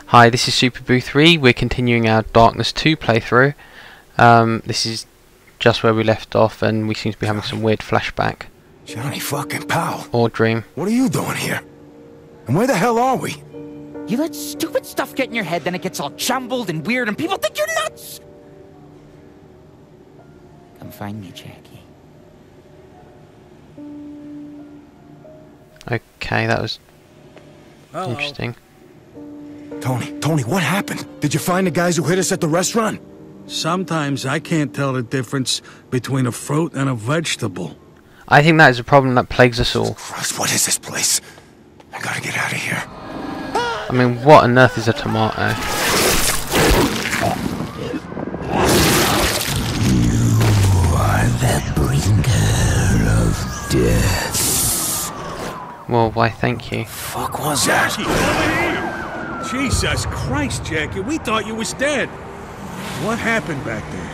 Hi, this is Superboo3. We're continuing our Darkness 2 playthrough. This is just where we left off, and we seem to be having some weird flashback. Johnny fucking Powell. Or dream. What are you doing here? And where the hell are we? You let stupid stuff get in your head, then it gets all jumbled and weird, and people think you're nuts! Come find me, Jackie. Okay, that was interesting. Tony, what happened? Did you find the guys who hit us at the restaurant? Sometimes I can't tell the difference between a fruit and a vegetable. I think that is a problem that plagues us all. Christ, what is this place? I gotta get out of here. I mean, what on earth is a tomato? You are the bringer of death. Well, why thank you. Fuck was that? Jesus Christ, Jackie, we thought you was dead. What happened back there?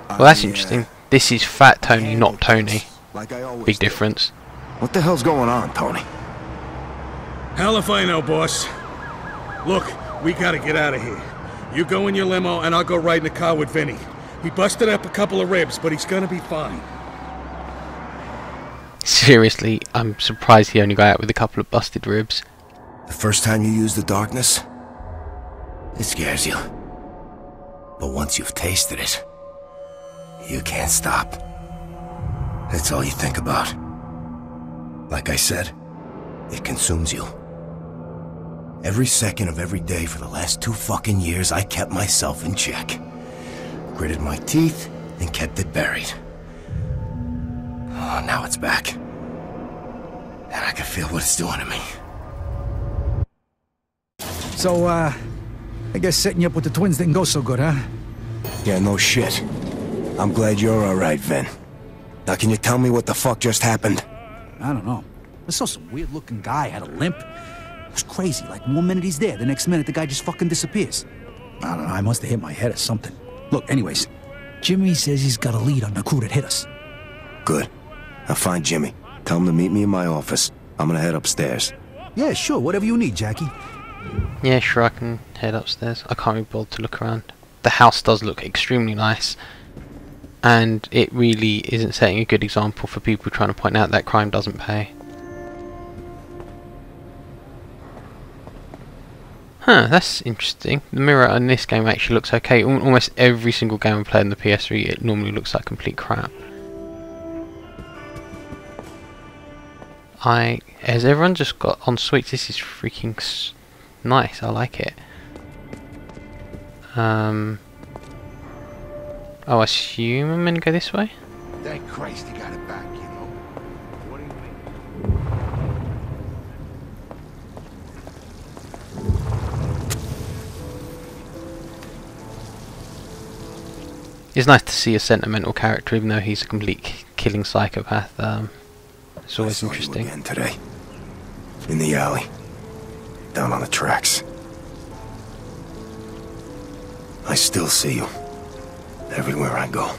Well, that's interesting. This is Fat Tony, not Tony. Like I always Big did. difference. What the hell's going on, Tony? Hell if I know, boss. Look, we gotta get out of here. You go in your limo and I'll go ride in the car with Vinny. He busted up a couple of ribs, but he's gonna be fine. Seriously, I'm surprised he only got out with a couple of busted ribs. The first time you use the darkness, it scares you. But once you've tasted it, you can't stop. That's all you think about. Like I said, it consumes you. Every second of every day for the last 2 fucking years, I kept myself in check. Gritted my teeth and kept it buried. Oh, now it's back. And I can feel what it's doing to me. So, I guess setting you up with the twins didn't go so good, huh? Yeah, no shit. I'm glad you're alright, Vin. Now can you tell me what the fuck just happened? I don't know. I saw some weird-looking guy had a limp. It was crazy. Like, one minute he's there, the next minute the guy just fucking disappears. I don't know, I must have hit my head or something. Look, anyways, Jimmy says he's got a lead on the crew that hit us. Good. I'll find Jimmy. Tell him to meet me in my office. I'm gonna head upstairs. Yeah, sure, whatever you need, Jackie. Yeah, sure, I can head upstairs. I can't be bothered to look around. The house does look extremely nice, and it really isn't setting a good example for people trying to point out that crime doesn't pay. Huh, that's interesting. The mirror on this game actually looks okay. Almost every single game I play on the PS3, it normally looks like complete crap. Has everyone just got on Switch? This is freaking nice. I like it. Oh, I assume I'm gonna go this way. Thank Christ he got it back, you know. What do you mean? It's nice to see a sentimental character, even though he's a complete killing psychopath. It's always interesting. I saw you again today. In the alley. Down on the tracks. I still see you. Everywhere I go.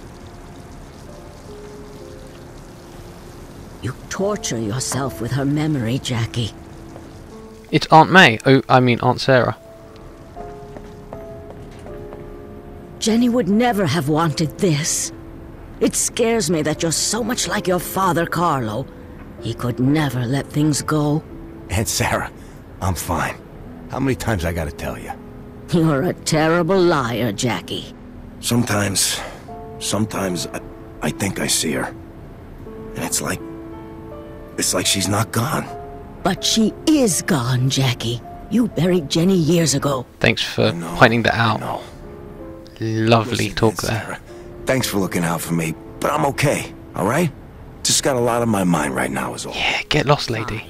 You torture yourself with her memory, Jackie. It's Aunt May. Oh, I mean Aunt Sarah. Jenny would never have wanted this. It scares me that you're so much like your father, Carlo. He could never let things go. Aunt Sarah, I'm fine. How many times I gotta tell you? You're a terrible liar, Jackie. Sometimes I think I see her. And it's like she's not gone. But she is gone, Jackie. You buried Jenny years ago. Thanks for pointing that out. No. Lovely Listen, talk Aunt there. Sarah, thanks for looking out for me, but I'm okay, alright? Just got a lot on my mind right now is all. Yeah, get lost, lady.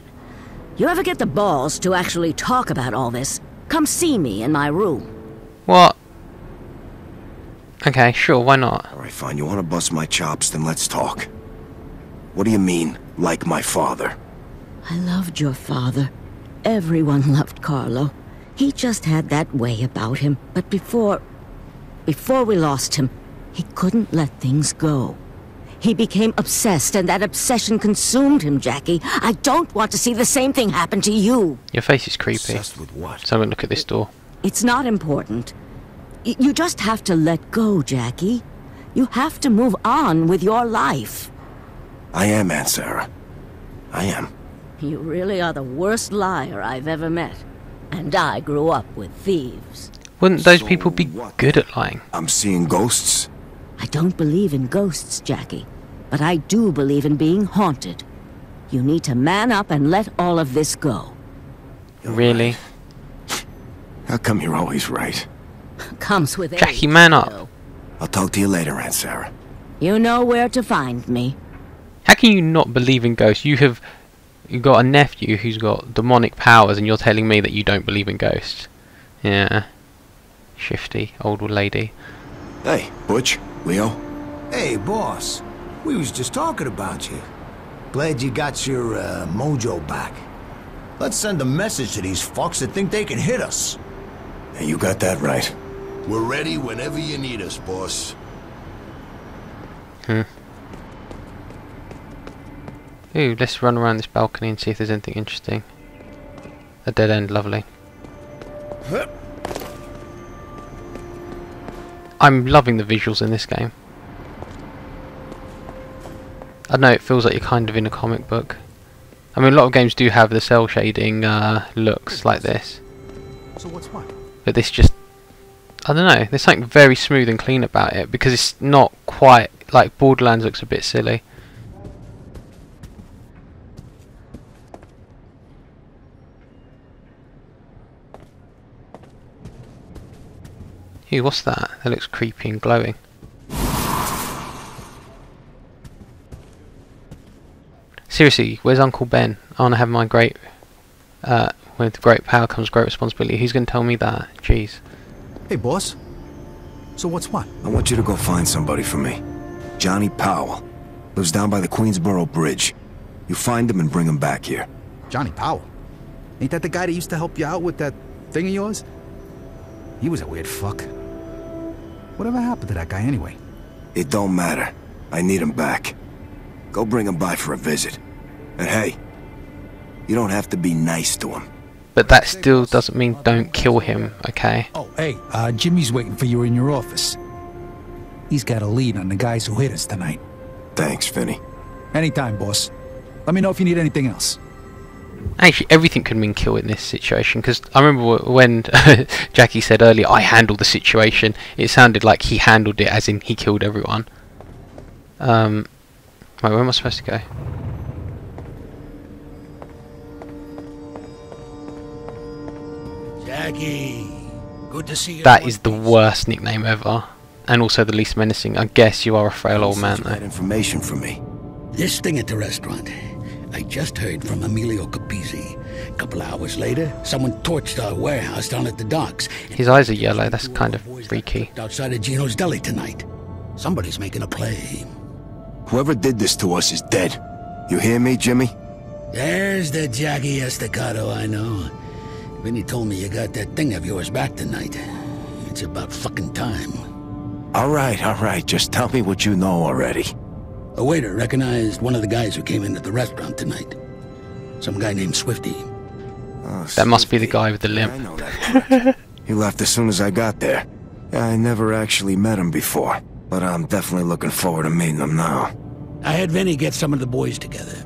You ever get the balls to actually talk about all this? Come see me in my room. What? Okay, sure, why not? Alright, fine, you wanna bust my chops, then let's talk. What do you mean, like my father? I loved your father. Everyone loved Carlo. He just had that way about him. But before we lost him, he couldn't let things go. He became obsessed, and that obsession consumed him, Jackie. I don't want to see the same thing happen to you. Your face is creepy. Obsessed with what? So I'm gonna look at this door. It's not important. You just have to let go, Jackie. You have to move on with your life. I am, Aunt Sarah. I am. You really are the worst liar I've ever met. And I grew up with thieves. Wouldn't those So people be what? good at lying? I'm seeing ghosts. I don't believe in ghosts, Jackie. But I do believe in being haunted. You need to man up and let all of this go. Really? How come you're always right? Comes with Jackie, age, man up. though. I'll talk to you later, Aunt Sarah. You know where to find me. How can you not believe in ghosts? You've got a nephew who's got demonic powers, and you're telling me that you don't believe in ghosts. Yeah. Shifty old lady. Hey, Butch, Leo. Hey, boss. We was just talking about you. Glad you got your mojo back. Let's send a message to these fucks that think they can hit us. Hey, you got that right. We're ready whenever you need us, boss. Ooh, let's run around this balcony and see if there's anything interesting. A dead end, lovely. I'm loving the visuals in this game. I know it feels like you're kind of in a comic book. I mean, a lot of games do have the cell shading looks like this. So what's what? But this just... I don't know, there's something very smooth and clean about it, because it's not quite... like Borderlands looks a bit silly. Ew, what's that? That looks creepy and glowing. Seriously, where's Uncle Ben? I want to have my great... with great power comes great responsibility. Who's going to tell me that? Jeez. Hey, boss. So what's what? I want you to go find somebody for me. Johnny Powell. Lives down by the Queensboro Bridge. You find him and bring him back here. Johnny Powell. Ain't that the guy that used to help you out with that thing of yours? He was a weird fuck. Whatever happened to that guy anyway? It don't matter. I need him back. Go bring him by for a visit. And hey, you don't have to be nice to him. But that still doesn't mean don't kill him, okay? Oh, hey, Jimmy's waiting for you in your office. He's got a lead on the guys who hit us tonight. Thanks, Vinny. Anytime, boss. Let me know if you need anything else. Actually, everything could mean kill in this situation, because I remember when Jackie said earlier, I handled the situation, it sounded like he handled it as in he killed everyone. Right, where am I supposed to go? Jackie, good to see you. That is the worst nickname ever, and also the least menacing. I guess you are a frail old man, You got though. information for me. This thing at the restaurant. I just heard from Emilio Capizzi. A couple hours later, someone torched our warehouse down at the docks. His eyes are yellow, that's kind of freaky. Outside of Gino's Deli tonight. Somebody's making a play. Whoever did this to us is dead. You hear me, Jimmy? There's the Jackie Estacado I know. Vinny told me you got that thing of yours back tonight. It's about fucking time. All right. Just tell me what you know already. A waiter recognized one of the guys who came in at the restaurant tonight. Some guy named Swifty. Oh, That must be the Swifty. guy with the Yeah, limp. I know that. He left as soon as I got there. Yeah, I never actually met him before, but I'm definitely looking forward to meeting him now. I had Vinny get some of the boys together.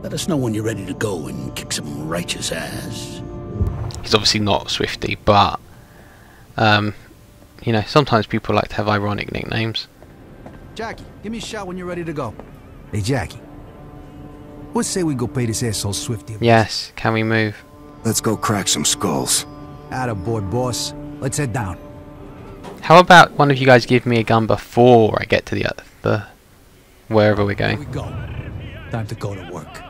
Let us know when you're ready to go and kick some righteous ass. He's obviously not Swifty, but you know, sometimes people like to have ironic nicknames. Jackie, give me a shout when you're ready to go. Hey, Jackie. Let's say we go pay this asshole Swifty a visit. Yes, can we move? Let's go crack some skulls. Attaboy, boss. Let's head down. How about one of you guys give me a gun before I get to the wherever we're Here we going? go. Time to go to work.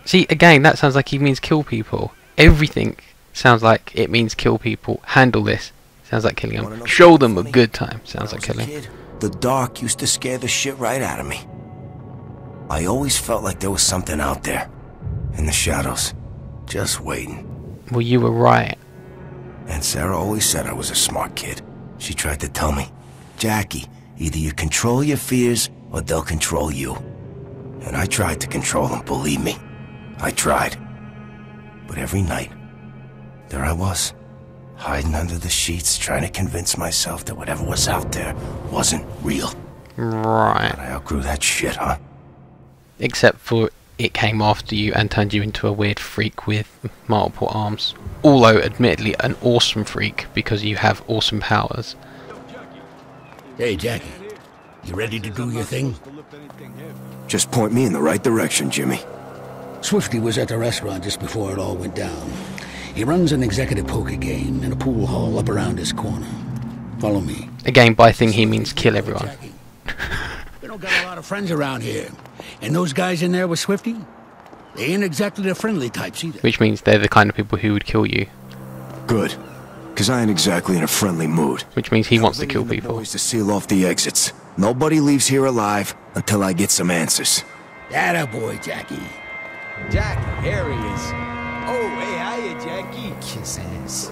See, again, that sounds like he means kill people. Everything sounds like it means kill people. Handle this. Sounds like killing Wanna them. know Show something them a funny? good time. Sounds When I like was a killing. kid, the dark used to scare the shit right out of me. I always felt like there was something out there. In the shadows. Just waiting. Well, you were right. And Sarah always said I was a smart kid. She tried to tell me, Jackie, either you control your fears or they'll control you. And I tried to control them, believe me. I tried. But every night, there I was, hiding under the sheets, trying to convince myself that whatever was out there wasn't real. Right. But I outgrew that shit, huh? Except for it came after you and turned you into a weird freak with multiple arms. Although, admittedly, an awesome freak because you have awesome powers. Hey, Jackie. You ready to do your thing? Just point me in the right direction, Jimmy. Swifty was at the restaurant just before it all went down. He runs an executive poker game in a pool hall up around his corner. Follow me. Again, by thing he means kill everyone. We don't got a lot of friends around here. And those guys in there with Swifty? They ain't exactly the friendly types either. Which means they're the kind of people who would kill you. Good. Because I ain't exactly in a friendly mood. Which means he wants to kill people. Boys to seal off the exits. Nobody leaves here alive until I get some answers. Atta boy, Jackie. Jackie, here he is. Oh, hey, hiya, Jackie. Kiss ass.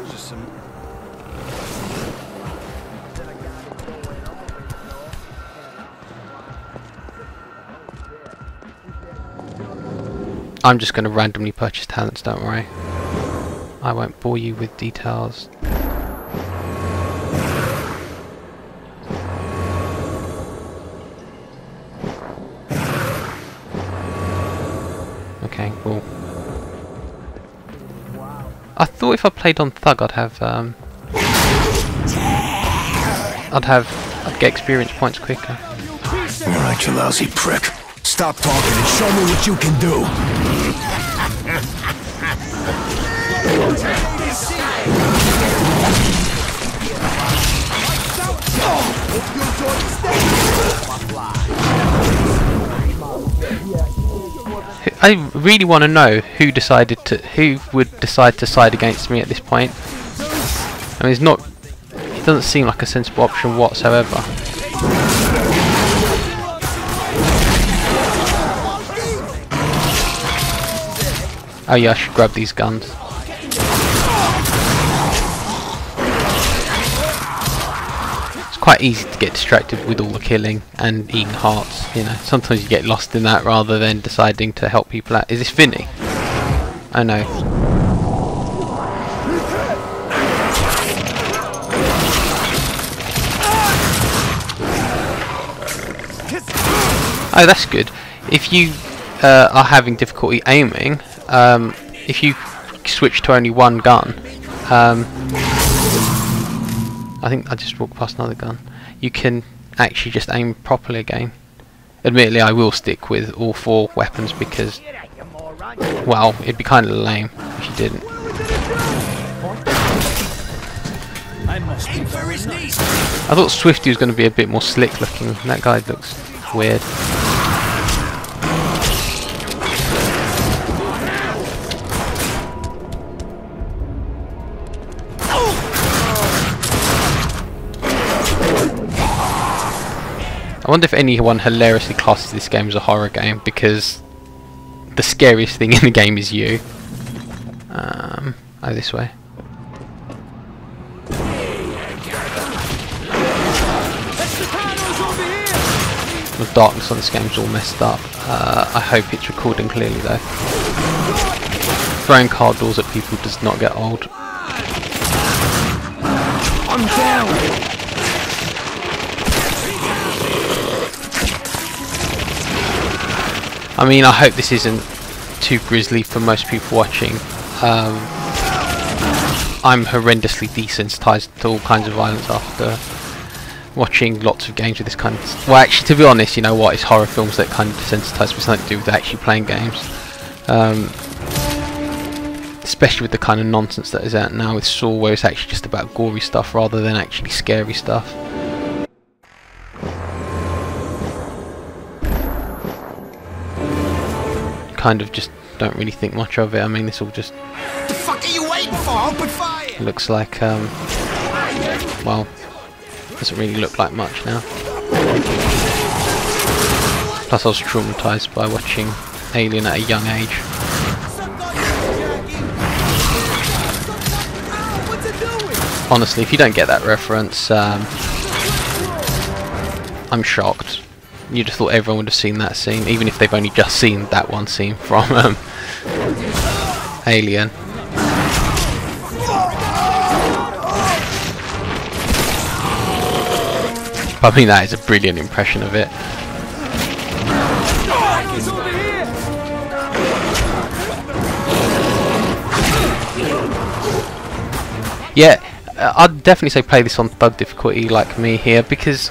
I'm just going to randomly purchase talents, don't worry. I won't bore you with details. Okay, cool. I thought if I played on Thug I'd get experience points quicker. Alright, you lousy prick. Stop talking and show me what you can do. I really want to know who would decide to side against me at this point. I mean, it doesn't seem like a sensible option whatsoever. Oh yeah, I should grab these guns. It's quite easy to get distracted with all the killing and eating hearts, you know. Sometimes you get lost in that rather than deciding to help people out. Is this Vinny? Oh no. Oh, that's good. If you are having difficulty aiming, if you switch to only one gun, I think I just walked past another gun, you can actually just aim properly again. Admittedly, I will stick with all four weapons because, well, it'd be kind of lame if you didn't. I thought Swifty was going to be a bit more slick looking. That guy looks weird. I wonder if anyone hilariously classes this game as a horror game, because the scariest thing in the game is you. Oh, this way. The darkness on this game's all messed up. I hope it's recording clearly though. Throwing car doors at people does not get old. I'm down! I mean, I hope this isn't too grisly for most people watching. I'm horrendously desensitized to all kinds of violence after watching lots of games with this kind of... Well, actually, to be honest, you know what? It's horror films that kind of desensitize me, something to do with actually playing games. Especially with the kind of nonsense that is out now with Saw, where it's actually just about gory stuff rather than actually scary stuff. Kind of just don't really think much of it. I mean, this all just... The fuck are you waiting for? Open fire! Looks like, well, doesn't really look like much now. Plus I was traumatized by watching Alien at a young age. Honestly, if you don't get that reference, I'm shocked. you'd have thought everyone would have seen that scene, even if they've only just seen that one scene from Alien. But I mean, that is a brilliant impression of it. Yeah, I'd definitely say play this on thug difficulty like me here, because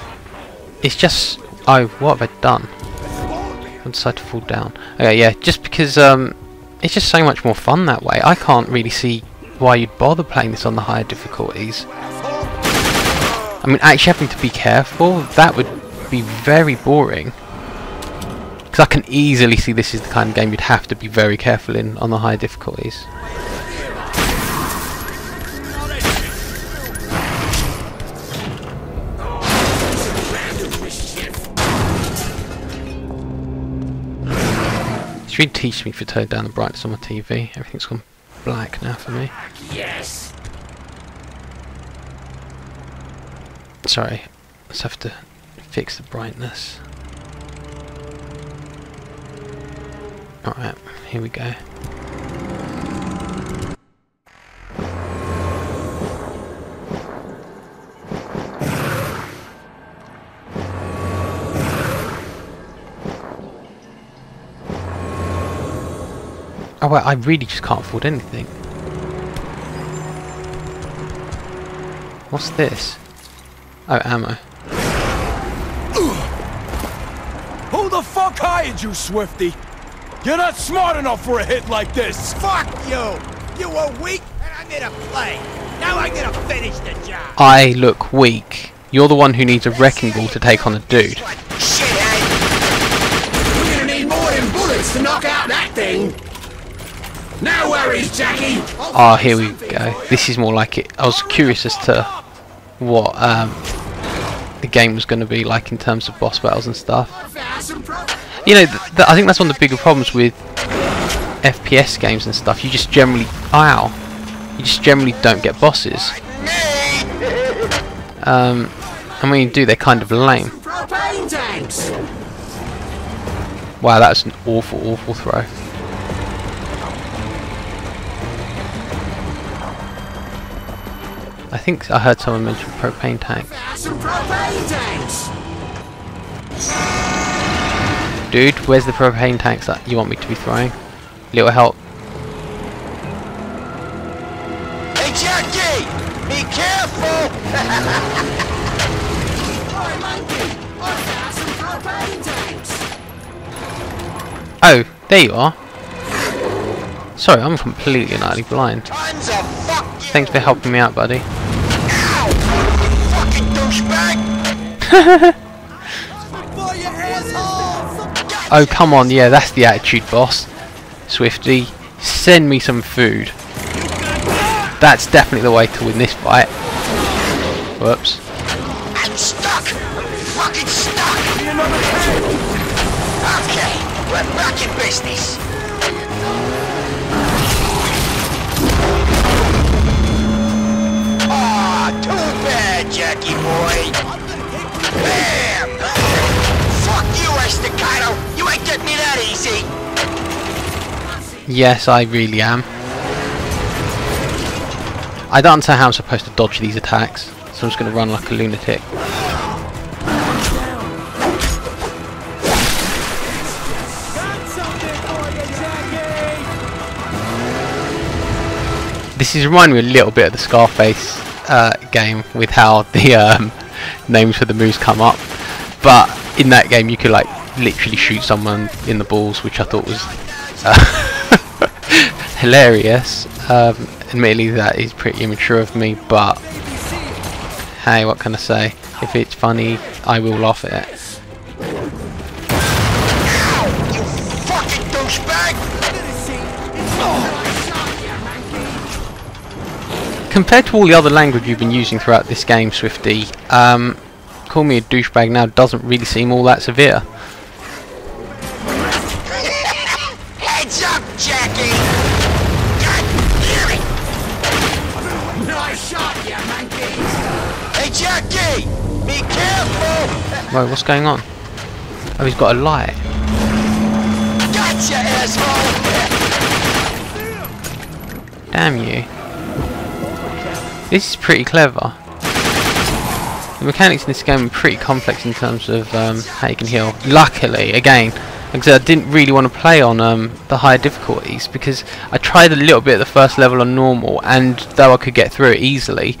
it's just... oh, what have I done? I decided to fall down. Okay, yeah, just because it's just so much more fun that way. I can't really see why you'd bother playing this on the higher difficulties. I mean, actually having to be careful, that would be very boring. Because I can easily see this is the kind of game you'd have to be very careful in on the higher difficulties. It's really teaching me to turn down the brightness on my TV. Everything's gone black now for me. Yes. Sorry, let's have to fix the brightness. Alright, here we go. Oh well, I really just can't afford anything. What's this? Oh, ammo. Who the fuck hired you, Swifty? You're not smart enough for a hit like this! Fuck you! You were weak, and I made a play. Now I'm gonna finish the job. I look weak. You're the one who needs a wrecking ball to take on a dude. Shithead! We're gonna need more than bullets to knock out that thing. No worries, Jackie. Ah, here we go. This is more like it. I was curious as to what the game was going to be like in terms of boss battles and stuff. You know, I think that's one of the bigger problems with FPS games and stuff. You just generally, you just generally don't get bosses. And when you do, they're kind of lame. Wow, that was an awful, awful throw. I think I heard someone mention propane tanks. Dude, where's the propane tanks that you want me to be throwing? Little help. Hey, Jackie! Be careful! Oh, there you are. Sorry, I'm completely and utterly blind. Thanks for helping me out, buddy. Ow! Fucking douchebag! Oh, come on, yeah, that's the attitude, boss. Swifty, send me some food. That's definitely the way to win this fight. Whoops. I'm stuck! I'm fucking stuck! Okay, we're back in business. Too bad, Jackie boy. Bam! Fuck you, Estacado. You ain't getting me that easy. Yes, I really am. I don't understand how I'm supposed to dodge these attacks, so I'm just going to run like a lunatic. This is reminding me a little bit of the Scarface game with how the names for the moves come up, but in that game you could like literally shoot someone in the balls, which I thought was hilarious. Admittedly, that is pretty immature of me, but hey, what can I say? If it's funny, I will laugh at it. You fucking douchebag! Compared to all the other language you've been using throughout this game, Swifty, call me a douchebag now doesn't really seem all that severe. Heads up, Jackie! God damn it! Nice shot, you monkeys! Hey, Jackie! Be careful! Whoa, what's going on? Oh, he's got a light. Gotcha, asshole! Damn you. This is pretty clever. The mechanics in this game are pretty complex in terms of how you can heal. Luckily, again, because I didn't really want to play on the higher difficulties, because I tried a little bit at the first level on normal, and though I could get through it easily,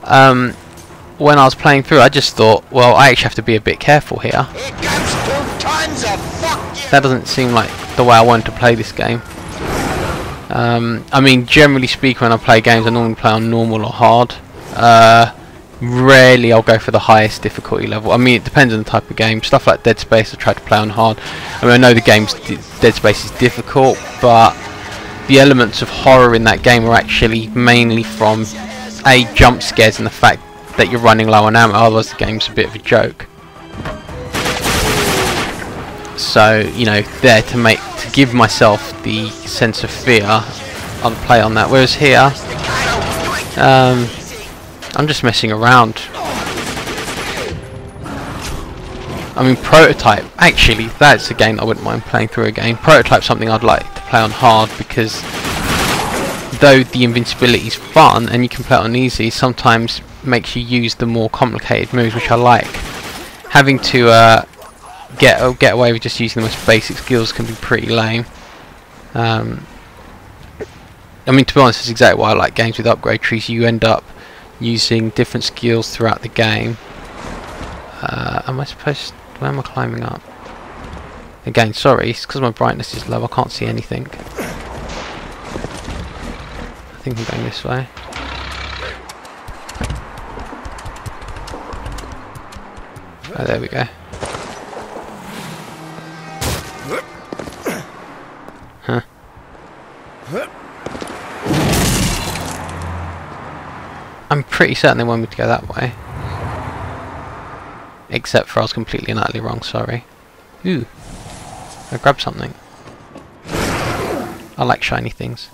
when I was playing through, I just thought, well, I actually have to be a bit careful here. Here comes 2 tons of fuck you. That doesn't seem like the way I wanted to play this game. I mean, generally speaking, when I play games, I normally play on normal or hard. Rarely I'll go for the highest difficulty level. I mean, it depends on the type of game. Stuff like Dead Space I try to play on hard. I mean, I know the game's Dead Space is difficult, but the elements of horror in that game are actually mainly from jump scares and the fact that you're running low on ammo, otherwise the game's a bit of a joke. So, you know, there to give myself the sense of fear, I'll play on that. Whereas here, I'm just messing around. I mean, Prototype, actually, that's a game I wouldn't mind playing through again. Prototype's something I'd like to play on hard, because though the invincibility is fun and you can play it on easy, sometimes makes you use the more complicated moves, which I like. Having to get away with just using the most basic skills can be pretty lame. I mean, to be honest, that's exactly why I like games with upgrade trees. You end up using different skills throughout the game. Where am I climbing up? Again, sorry, it's because my brightness is low, I can't see anything. I think I'm going this way. Oh, there we go. Huh. I'm pretty certain they want me to go that way. Except for I was completely and utterly wrong, sorry. Ooh. I grabbed something. I like shiny things.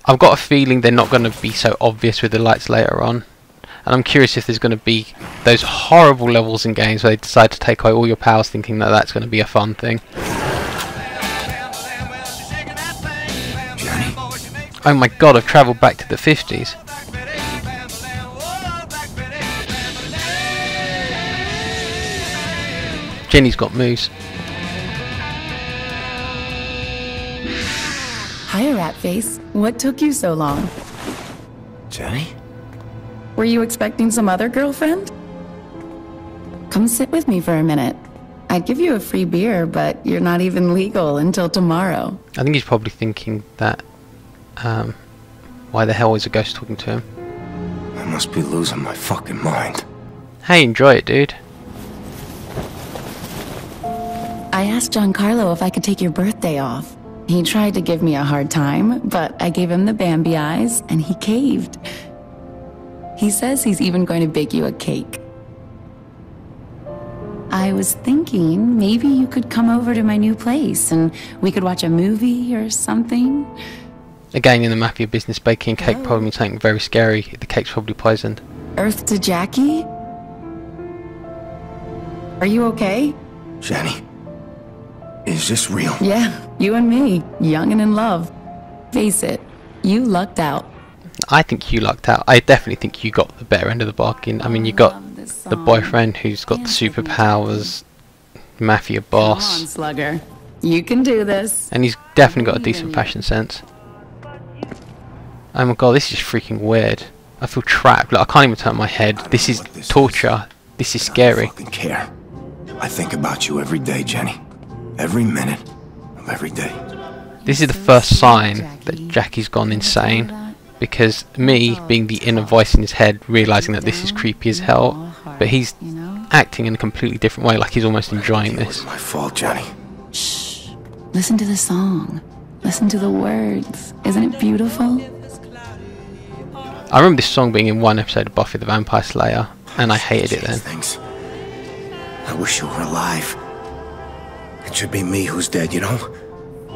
I've got a feeling they're not going to be so obvious with the lights later on. And I'm curious if there's going to be those horrible levels in games where they decide to take away all your powers thinking that that's going to be a fun thing. Oh my god, I've travelled back to the 50s. Jenny's got moves. Hi, Ratface. What took you so long? Jenny? Were you expecting some other girlfriend? Come sit with me for a minute. I'd give you a free beer, but you're not even legal until tomorrow. I think he's probably thinking that, why the hell is a ghost talking to him? I must be losing my fucking mind. Hey, enjoy it, dude. I asked Giancarlo if I could take your birthday off. He tried to give me a hard time, but I gave him the Bambi eyes, and he caved. He says he's even going to bake you a cake. I was thinking maybe you could come over to my new place, and we could watch a movie or something. Again, in the mafia business, baking a cake probably means something very scary. The cake's probably poisoned. Earth to Jackie? Are you okay? Jenny, is this real? Yeah, you and me, young and in love. Face it, you lucked out. I think you lucked out. I definitely think you got the better end of the bargain. I mean, you got the boyfriend who's got the superpowers, mafia boss. Come on, Slugger. You can do this. And he's definitely got a decent fashion sense. Oh my god, this is freaking weird. I feel trapped. Like, I can't even turn my head. This is torture. This is scary. I fucking care. I think about you every day, Jenny. Every minute of every day. This is the first sign that Jackie's gone insane. Because me, being the inner voice in his head, realising that this is creepy as hell, but he's acting in a completely different way, like he's almost enjoying this. It was my fault, Jenny. Shh. Listen to the song. Listen to the words. Isn't it beautiful? I remember this song being in one episode of Buffy the Vampire Slayer, and I hated it then. Things. I wish you were alive. It should be me who's dead, you know?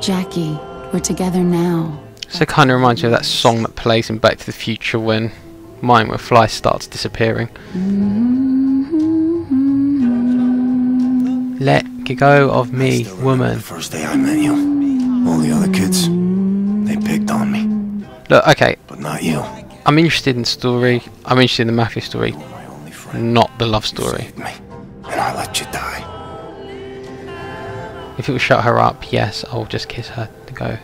Jackie, we're together now. So it kind of reminds me of that song that plays in Back to the Future when mine where Fly starts disappearing. Let go of me, woman. The first day I met you, all the other kids, they picked on me. Look, okay, But not you. I'm interested in the story. I'm interested in the mafia story, My only friend. not the love story. Saved me, and I let you die. If it would shut her up, yes, I'll just kiss her to go.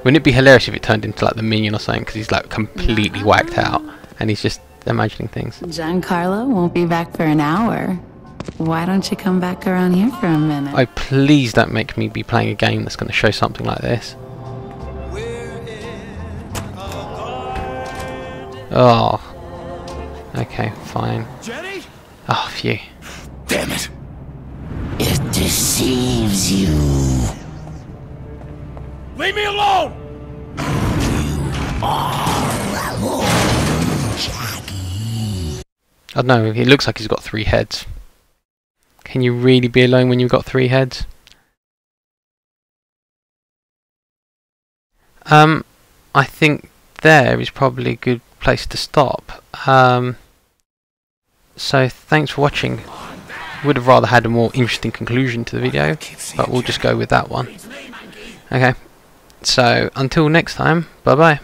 Wouldn't it be hilarious if it turned into like the Minion or something, because he's like completely whacked out and he's just imagining things. Giancarlo won't be back for an hour. Why don't you come back around here for a minute? Oh, please don't make me be playing a game that's going to show something like this. Oh. Okay, fine. Jenny? Oh, phew. Damn it. It deceives you. Leave me alone! I don't know, it looks like he's got 3 heads. Can you really be alone when you've got 3 heads? I think there is probably a good place to stop. So thanks for watching. Would have rather had a more interesting conclusion to the video, but we'll just go with that one. Okay, so until next time, bye bye.